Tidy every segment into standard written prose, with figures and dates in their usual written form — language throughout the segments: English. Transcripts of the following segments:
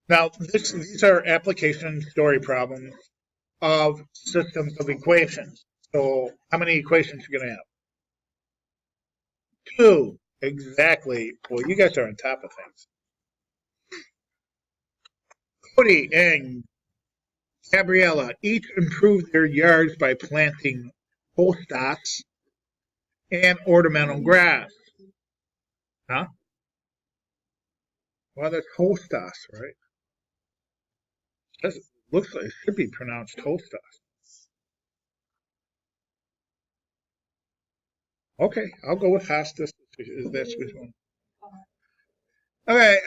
Now, these are application story problems of systems of equations. So how many equations are you going to have? Two. Exactly. Well, you guys are on top of things. Cody and Gabriella each improved their yards by planting hostas and ornamental grass. Huh? Well, that's hostas, right? That looks like it should be pronounced hostas. Okay, I'll go with hostas. That's which one. Okay,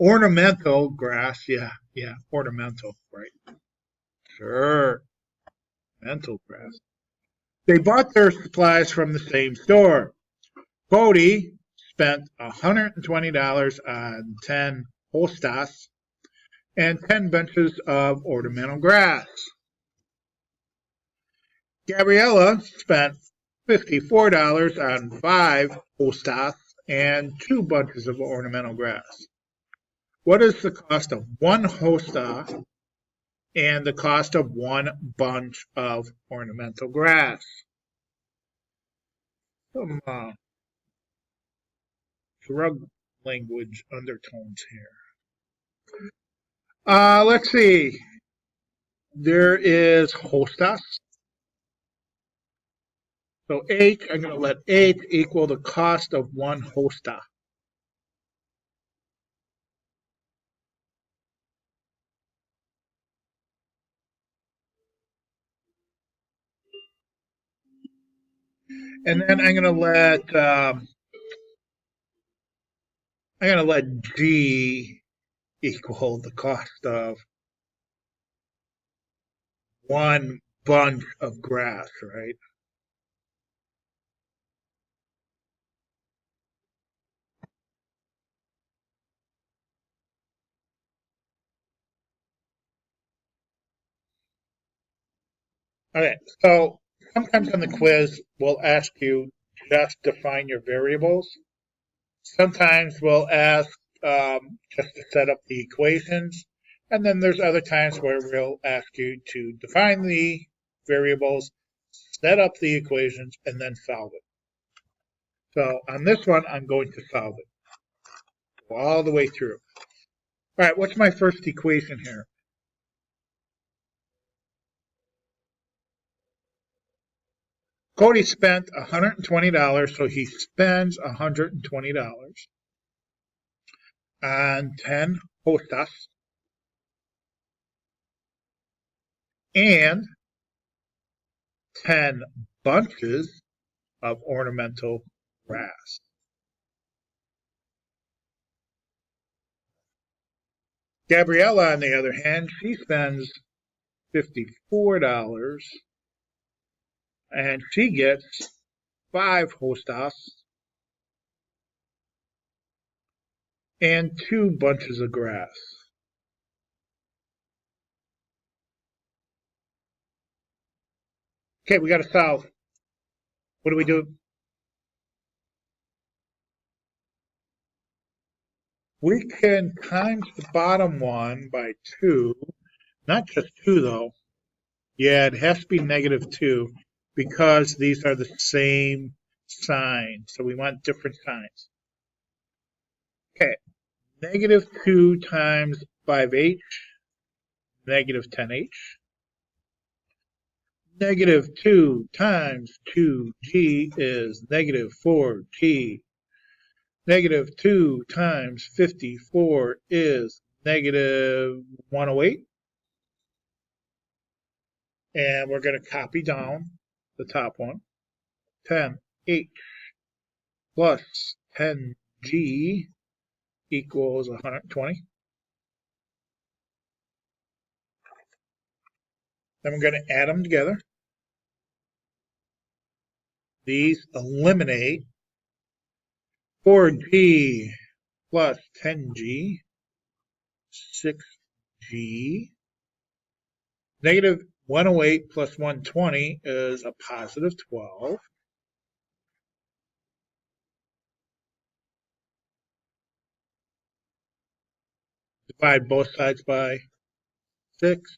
ornamental grass. Yeah, ornamental, right? Sure, ornamental grass. They bought their supplies from the same store. Cody spent $120 on 10 hostas and 10 bunches of ornamental grass. Gabriella spent $54 on 5 hostas and 2 bunches of ornamental grass. What is the cost of 1 hosta and the cost of 1 bunch of ornamental grass? Some drug language undertones here. Let's see. There is hostas. So H, I'm going to let H equal the cost of 1 hosta. And then I'm going to let G equal the cost of 1 bunch of grass, right? Okay, so sometimes on the quiz, we'll ask you just define your variables. Sometimes we'll ask just to set up the equations. And then there's other times where we'll ask you to define the variables, set up the equations, and then solve it. So on this one, I'm going to solve it. Go all the way through. All right, what's my first equation here? Cody spent $120, so he spends $120 on 10 hostas and 10 bunches of ornamental grass. Gabriella, on the other hand, she spends $54 and she gets 5 hostas and 2 bunches of grass. Okay, we got to solve. What do we do? We can times the bottom one by 2. Not just 2, though. Yeah, it has to be -2 because these are the same sign. So we want different signs. Okay, -2 times 5h, -10h. -2 times 2g is -4g. -2 times 54 is -108. And we're going to copy down the top one. 10h plus 10g equals 120. Then we're going to add them together. These eliminate. 4g plus 10g, 6g. -108 plus 120 is a +12. divide both sides by 6.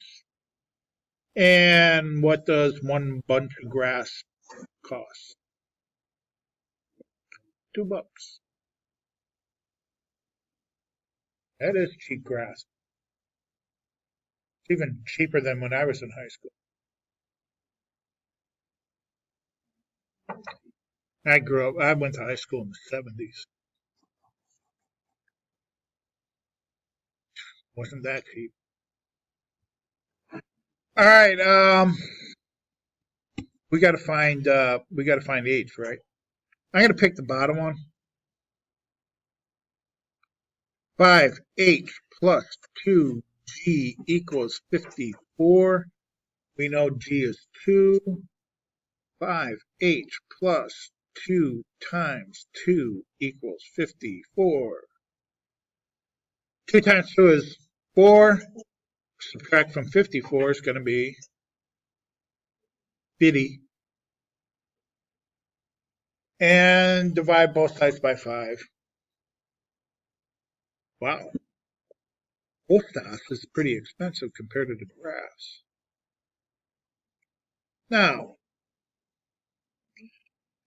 And what does one bunch of grass cost? $2. That is cheap grass. It's even cheaper than when I was in high school. I went to high school in the 70s. Wasn't that cheap. All right, we gotta find H, right? I'm gonna pick the bottom one. 5H plus 2G equals 54. We know G is 2. 5H plus 2 times 2 equals 54. 2 times 2 is 4. Subtract from 54 is going to be 50. And divide both sides by 5. Wow. Hostas is pretty expensive compared to the grass. Now,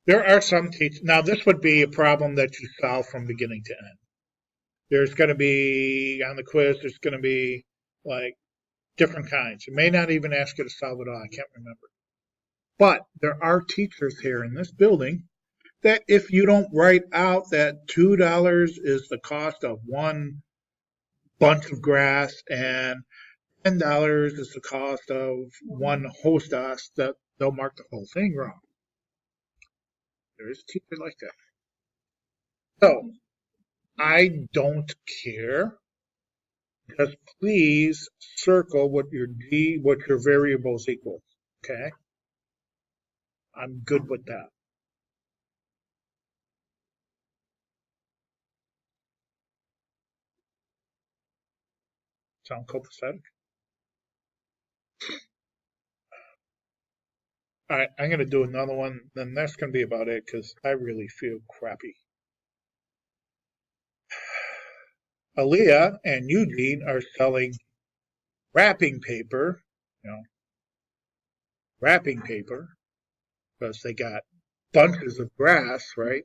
there are some teachers. Now, this would be a problem that you solve from beginning to end. There's going to be, on the quiz, there's going to be like different kinds. It may not even ask you to solve it all. I can't remember. But there are teachers here in this building that if you don't write out that $2 is the cost of one bunch of grass and $10 is the cost of one hostas, that they'll mark the whole thing wrong. There is a teacher like that. So I don't care. Just please circle what your variables equal. Okay? I'm good with that. Sound copacetic? All right, I'm going to do another one. Then that's going to be about it because I really feel crappy. Aaliyah and Eugene are selling wrapping paper, wrapping paper, because they got bunches of grass, right?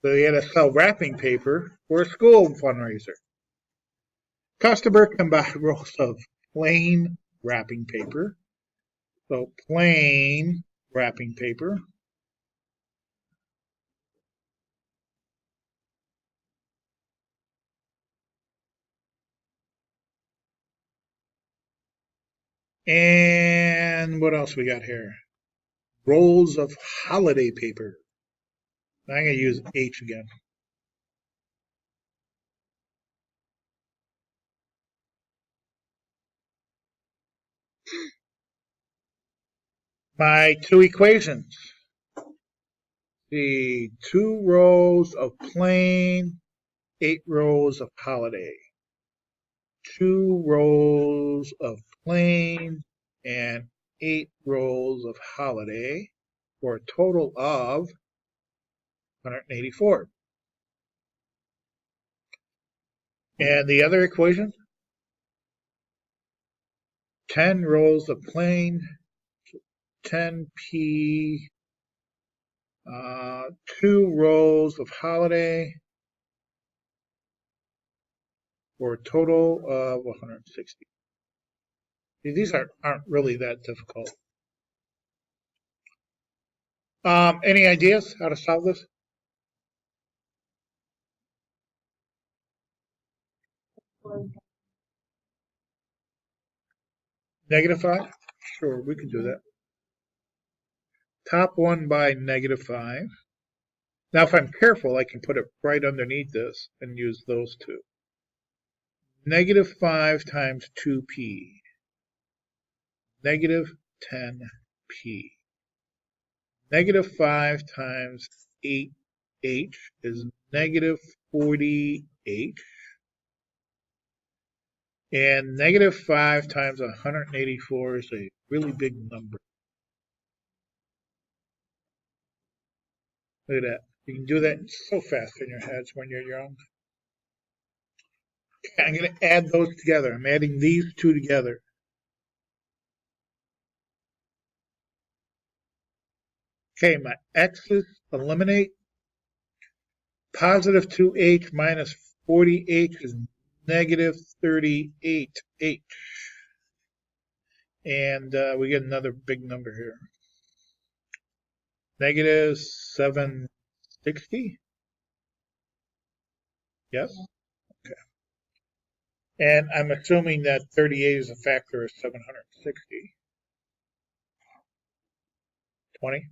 So they had to sell wrapping paper for a school fundraiser. Customer can buy rolls of plain wrapping paper. So plain wrapping paper. And what else we got here? Rolls of holiday paper. I'm going to use H again. My two equations. The 2 rows of plain, 8 rows of holiday. 2 rows of plain and 8 rows of holiday for a total of 184. And the other equation, 10 rows of plain, 10p, 2 rows of holiday for a total of 160. These aren't really that difficult. Any ideas how to solve this? -5? Sure, we can do that. Top one by -5. Now, if I'm careful, I can put it right underneath this and use those two. -5 times 2p. -10p. -5 times 8h is -40h. And -5 times 184 is a really big number. Look at that. You can do that so fast in your heads when you're young. Okay, I'm going to add those together. I'm adding these two together. Okay, my x's eliminate. Positive 2h minus 40h is negative 38h. And we get another big number here. Negative 760? Yes? Okay. And I'm assuming that 38 is a factor of 760. 20?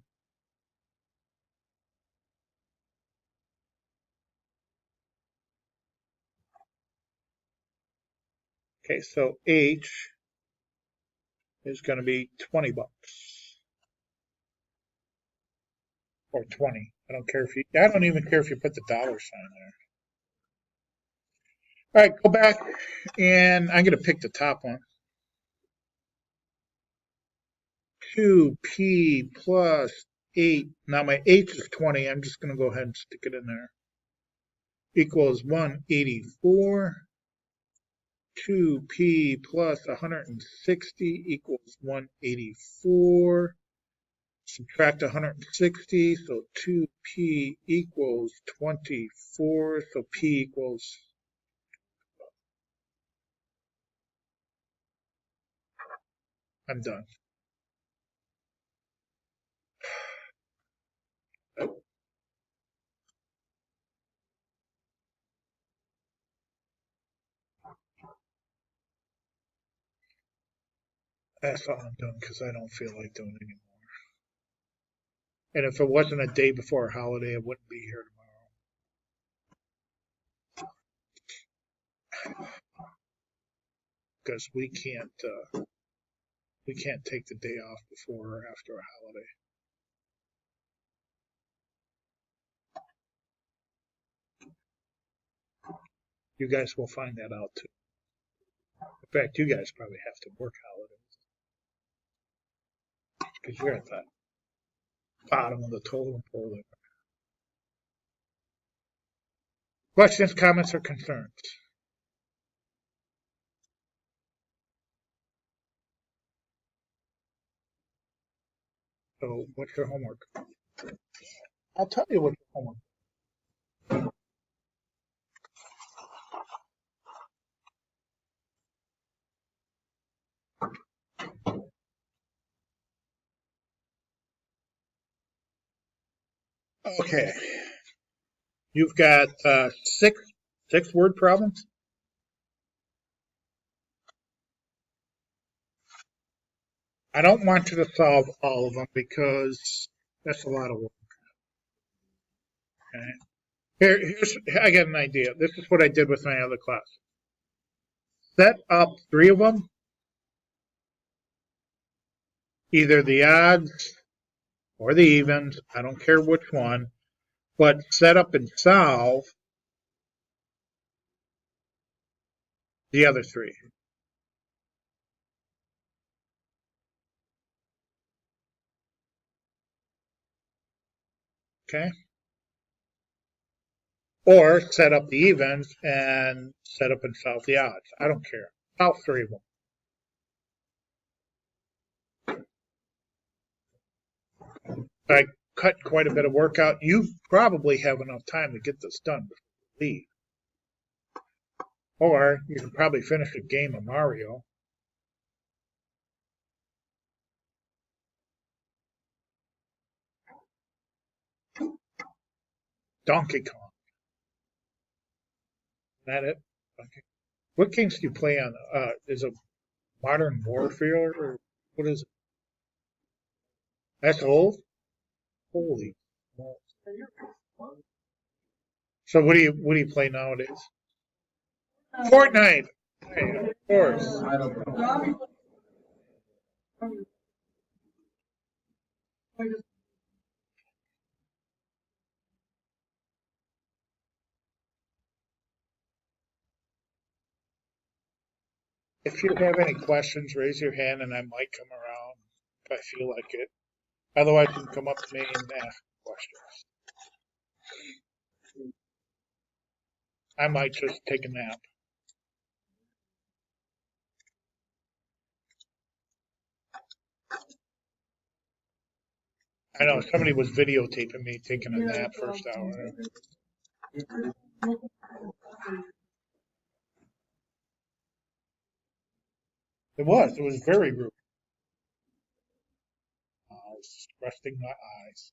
Okay, so h is going to be 20 bucks. Or 20. I don't even care if you put the dollar sign there. All right, go back, and I'm going to pick the top one. 2p plus 8. Now my h is 20. I'm just going to go ahead and stick it in there. Equals 184. 2p plus 160 equals 184. Subtract 160, so 2p equals 24. So p equals, I'm done. That's all I'm doing because I don't feel like doing it anymore. And if it wasn't a day before a holiday, I wouldn't be here tomorrow. Because we can't take the day off before or after a holiday. You guys will find that out too. In fact, you guys probably have to work holidays because you're at the bottom of the totem pole there. Questions, comments, or concerns? So, what's your homework? I'll tell you what your homework is. Okay. You've got six word problems. I don't want you to solve all of them because that's a lot of work. Okay. I got an idea. This is what I did with my other class. Set up 3 of them, either the odds or the evens. I don't care which one, but set up and solve the other 3. Okay? Or set up the evens and set up and solve the odds. I don't care. Solve 3 of them. I cut quite a bit of work out. You probably have enough time to get this done before you leave. Or you can probably finish a game of Mario. Donkey Kong. Is that it? Okay. What games do you play on? Is it Modern Warfare or what is it? That's old? Holy. So what do you play nowadays? Fortnite. Hey, of course. If you have any questions, raise your hand and I might come around if I feel like it. Otherwise, you can come up to me and ask questions. I might just take a nap. I know somebody was videotaping me taking a nap first hour. It was very rude. I was resting my eyes.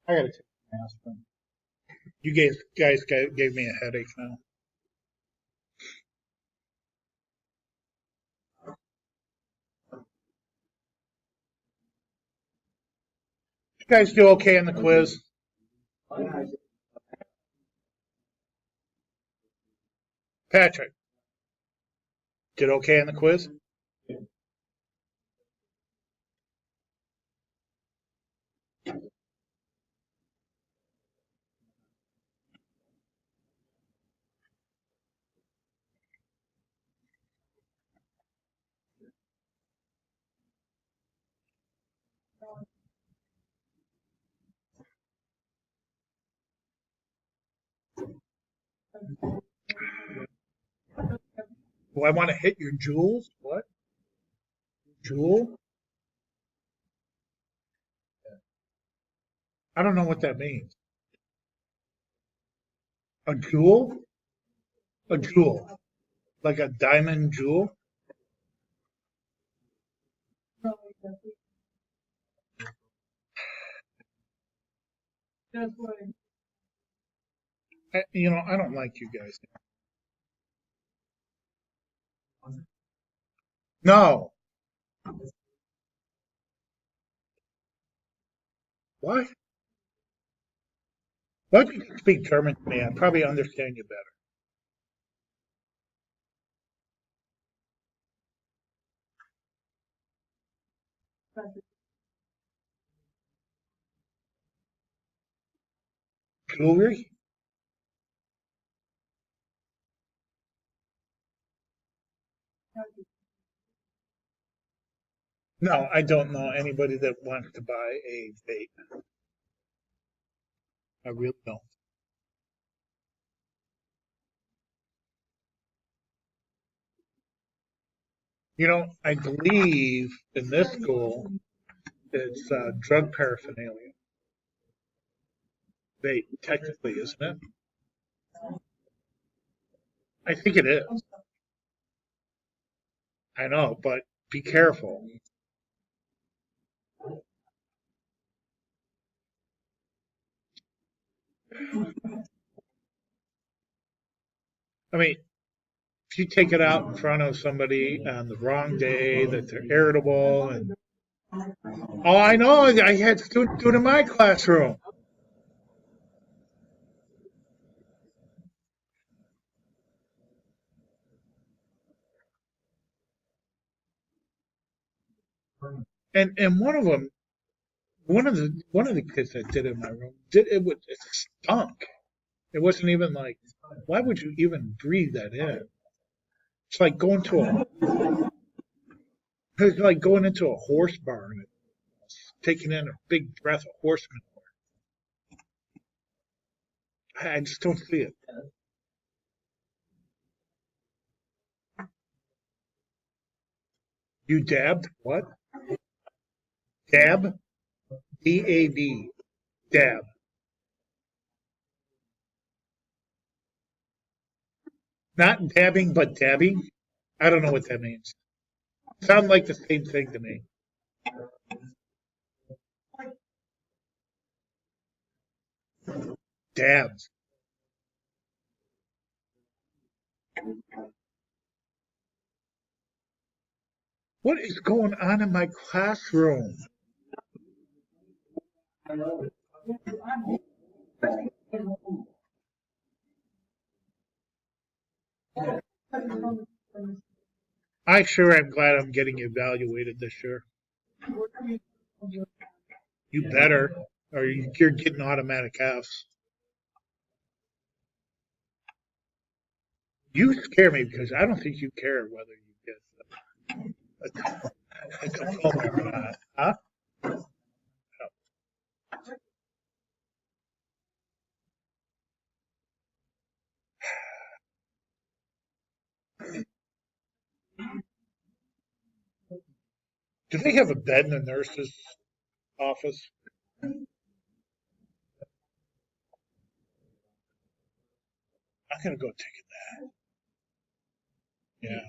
I gotta take an aspirin. You guys gave me a headache now. You guys do okay in the quiz? Patrick, did okay in the quiz? Do I want to hit your jewels? What? Jewel? I don't know what that means. A jewel? A jewel. Like a diamond jewel? I don't like you guys. No. What? Why don't you speak German to me? I'd probably understand you better. Jewelry? No, I don't know anybody that wants to buy a vape. I really don't. I believe in this school it's drug paraphernalia. Vape, technically, isn't it? I think it is. I know, but be careful. I mean, if you take it out in front of somebody on the wrong day, that they're irritable, and oh, I know, I had students do it in my classroom. And one of the kids that did it in my room did it with it stunk. It wasn't even like, why would you even breathe that in? It's like going to a it's like going into a horse barn and taking in a big breath of horse manure. I just don't see it. You dabbed? What? Dab? D-A-B. Dab. Not dabbing, but dabbing? I don't know what that means. Sound like the same thing to me. Dabs. What is going on in my classroom? I sure am glad I'm getting evaluated this year. You better, or you're getting automatic Fs. You scare me because I don't think you care whether you get a diploma or not. Huh? Do they have a bed in the nurse's office? I'm gonna go take it. Yeah.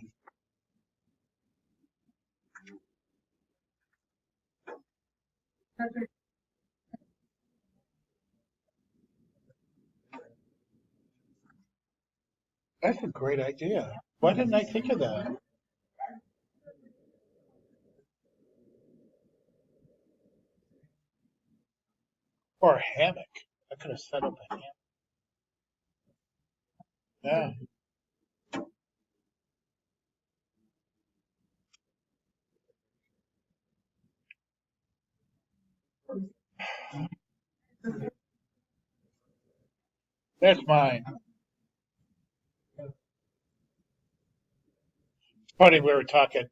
That's a great idea. Why didn't I think of that? Or a hammock. I could have set up a hammock. Yeah. That's mine. Funny, we were talking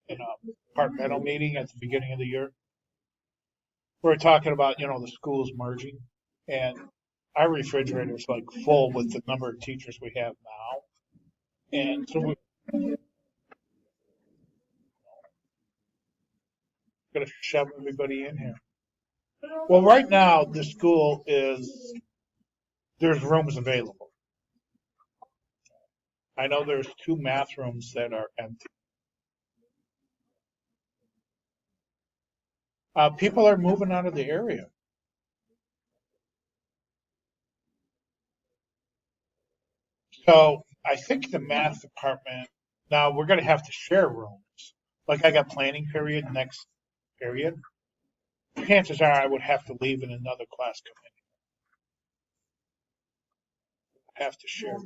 in a departmental meeting at the beginning of the year. We were talking about, the schools merging, and our refrigerator's like full with the number of teachers we have now. And so we're going to shove everybody in here. Well, right now, the school there's rooms available. I know there's two math rooms that are empty. People are moving out of the area. So I think the math department, now we're going to have to share rooms. Like I got planning period next period. Chances are I would have to leave and another class come in. Have to share.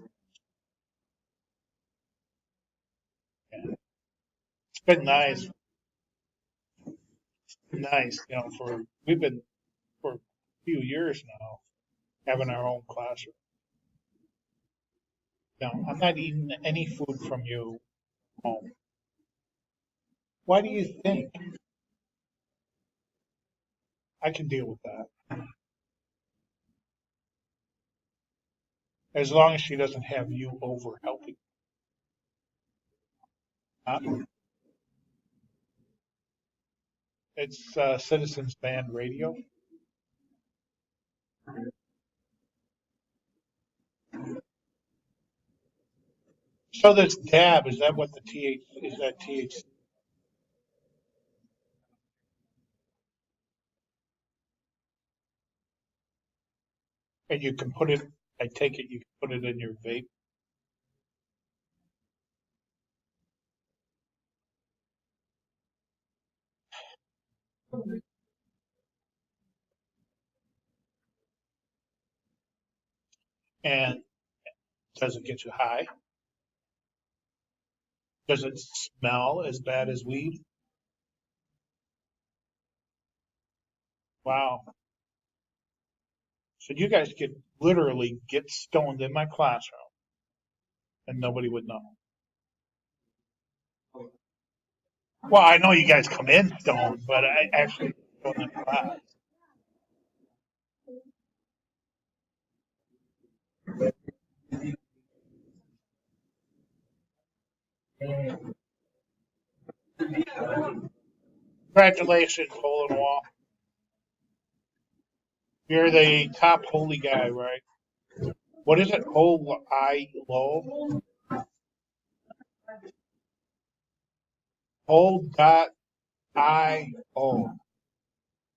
Yeah. It's been nice, we've been for a few years now having our own classroom. No, I'm not eating any food from you home. Why do you think I can deal with that? As long as she doesn't have you over helping. It's Citizens Band Radio. So this tab, is that what the TH is that TH? And you can put it, I take it you can put it in your vape. And does it get you high? Does it smell as bad as weed? Wow. So you guys could literally get stoned in my classroom and nobody would know. Well, I know you guys come in stoned, but I actually don't in class. Congratulations, hole in the wall. You're the top holy guy, right? What is it? Hole I low? Hole dot I O.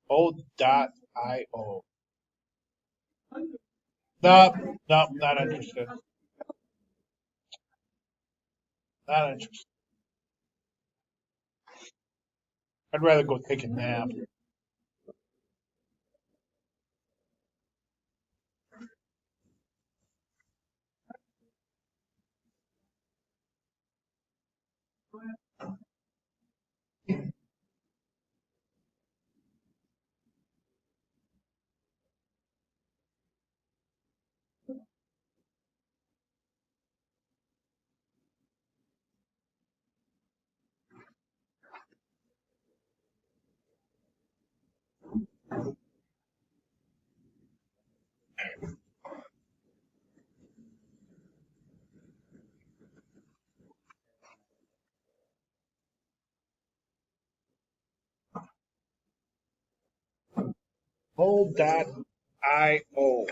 Hole dot I O. Nope, nope, not interested. Not interested. I'd rather go take a nap. Hole dot I O.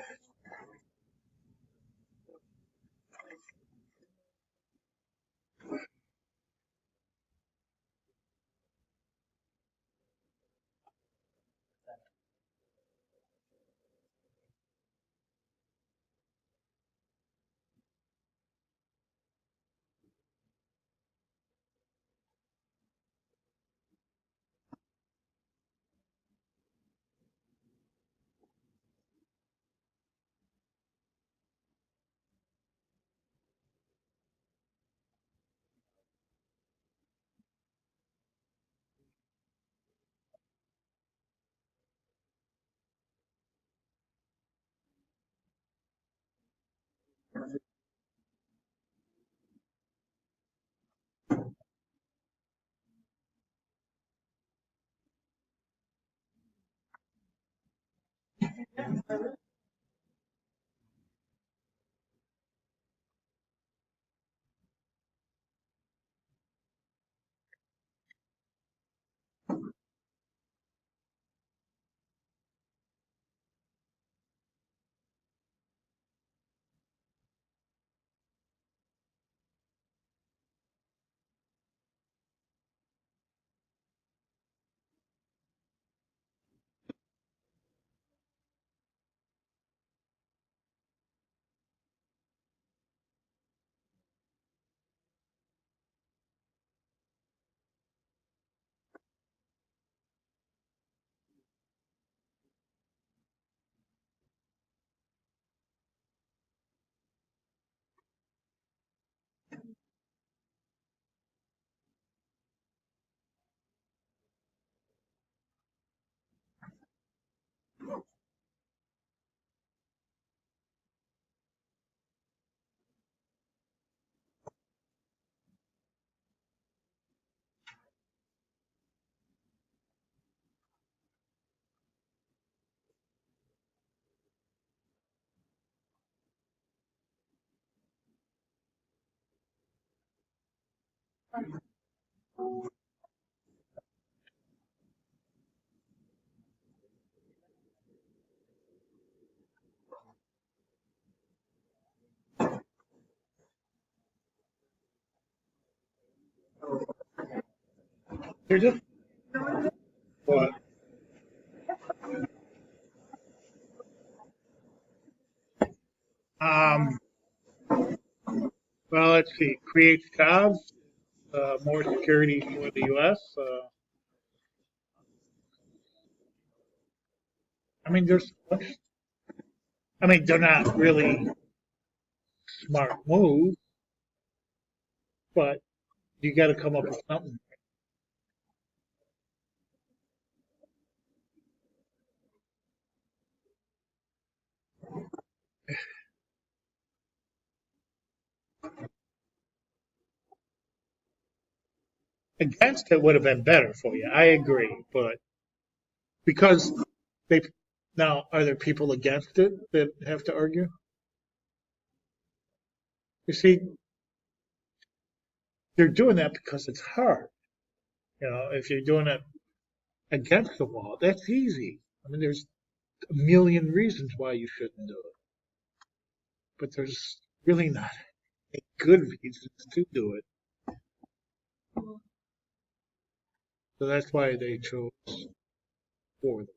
They're just what? Um, well, let's see. Creates jobs, more security for the U.S. I mean, there's. I mean, they're not really smart moves, but you got to come up with something. Against it would have been better for you. I agree, but because they now are there people against it that have to argue? You see, they're doing that because it's hard. You know, if you're doing it against the wall, that's easy. I mean, there's a million reasons why you shouldn't do it, but there's really not any good reasons to do it. So that's why they chose for the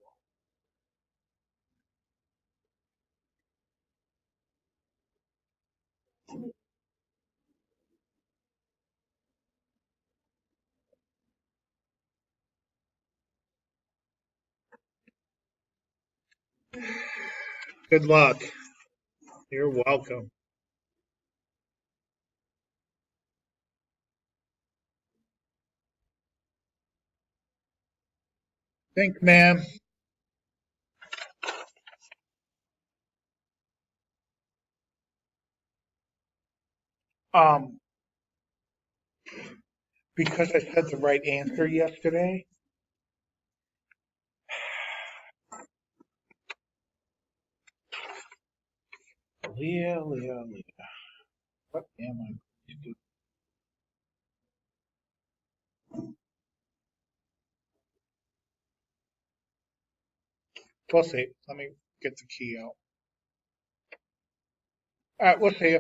good luck. You're welcome. Thanks, ma'am. Um, because I said the right answer yesterday. Leah, Leah, Leah. What am I going to do? We'll see. Let me get the key out. All right, we'll see.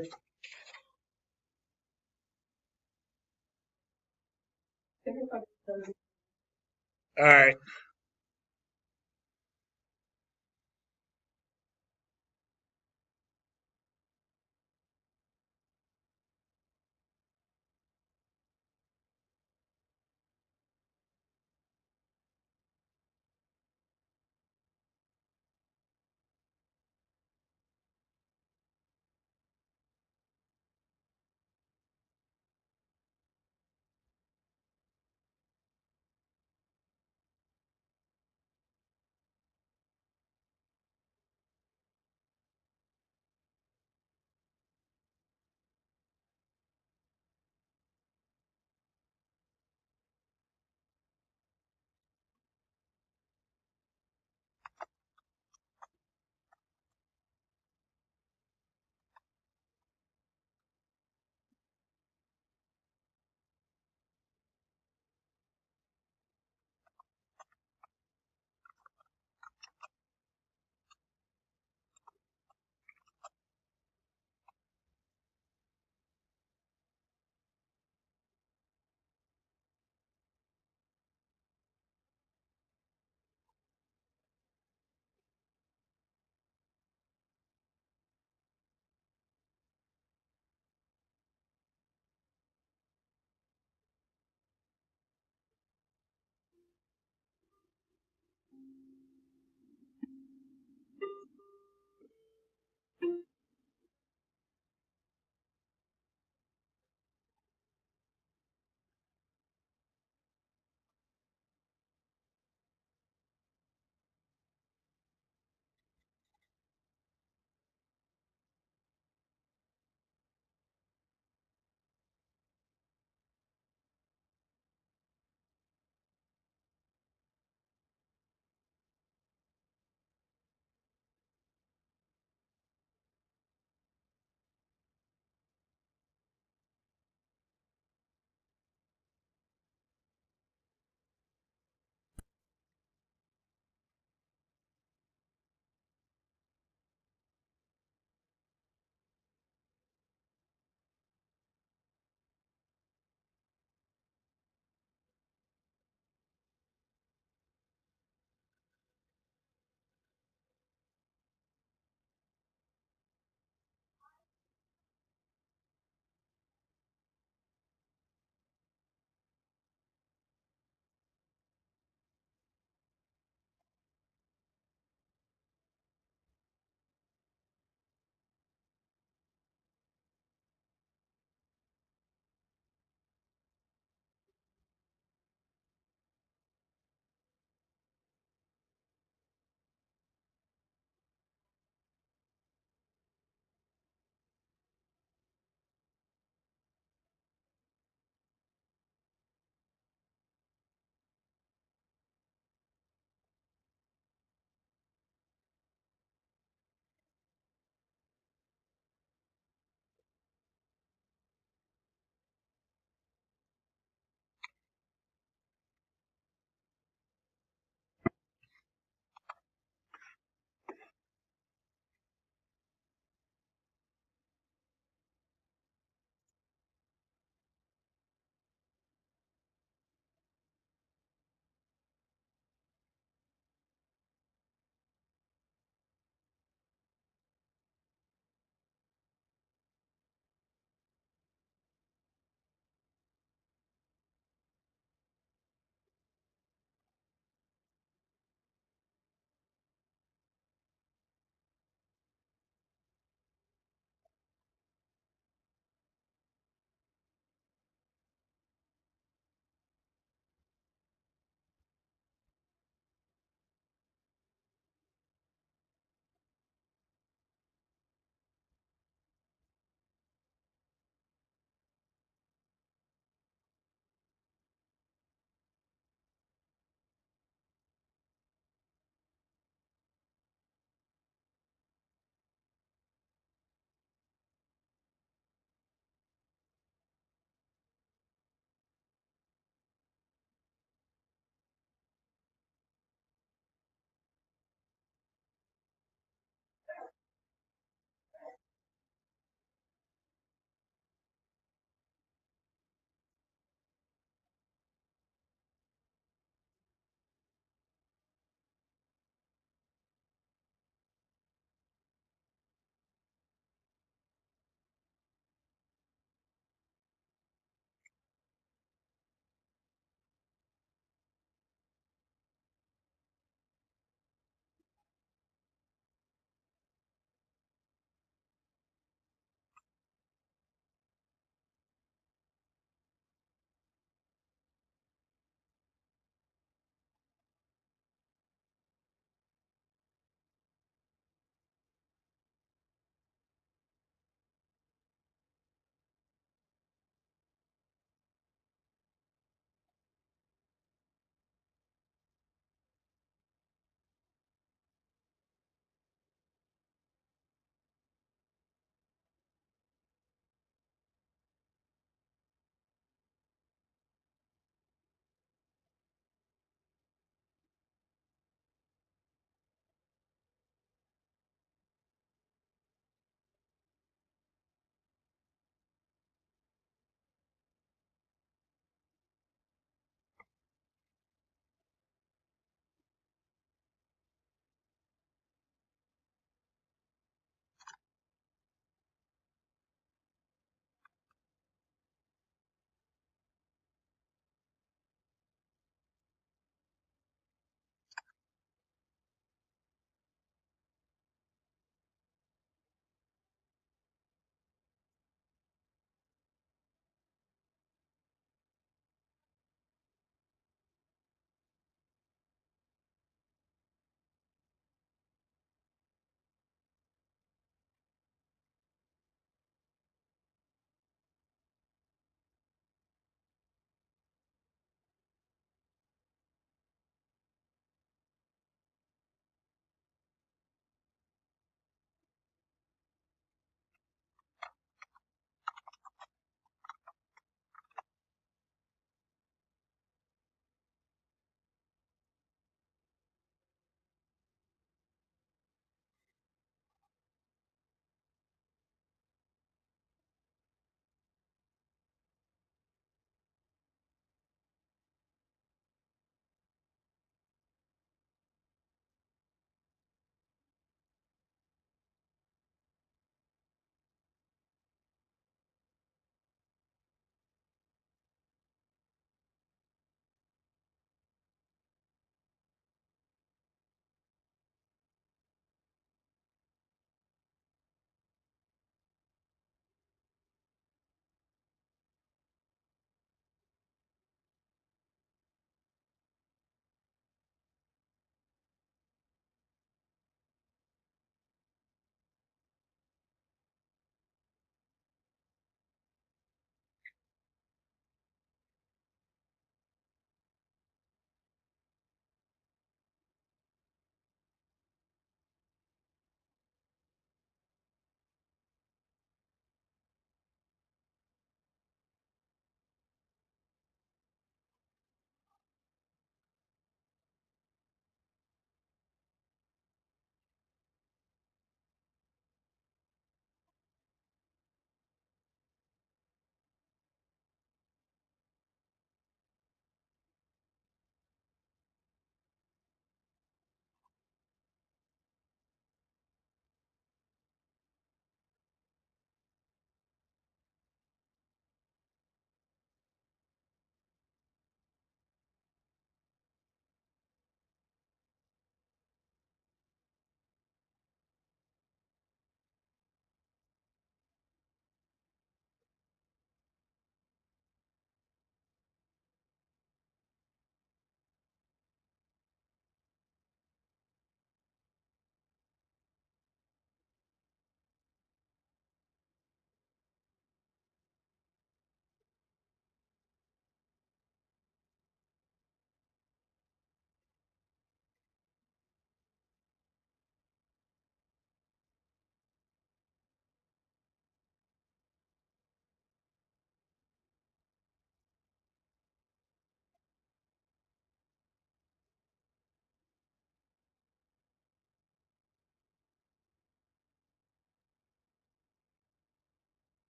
All right.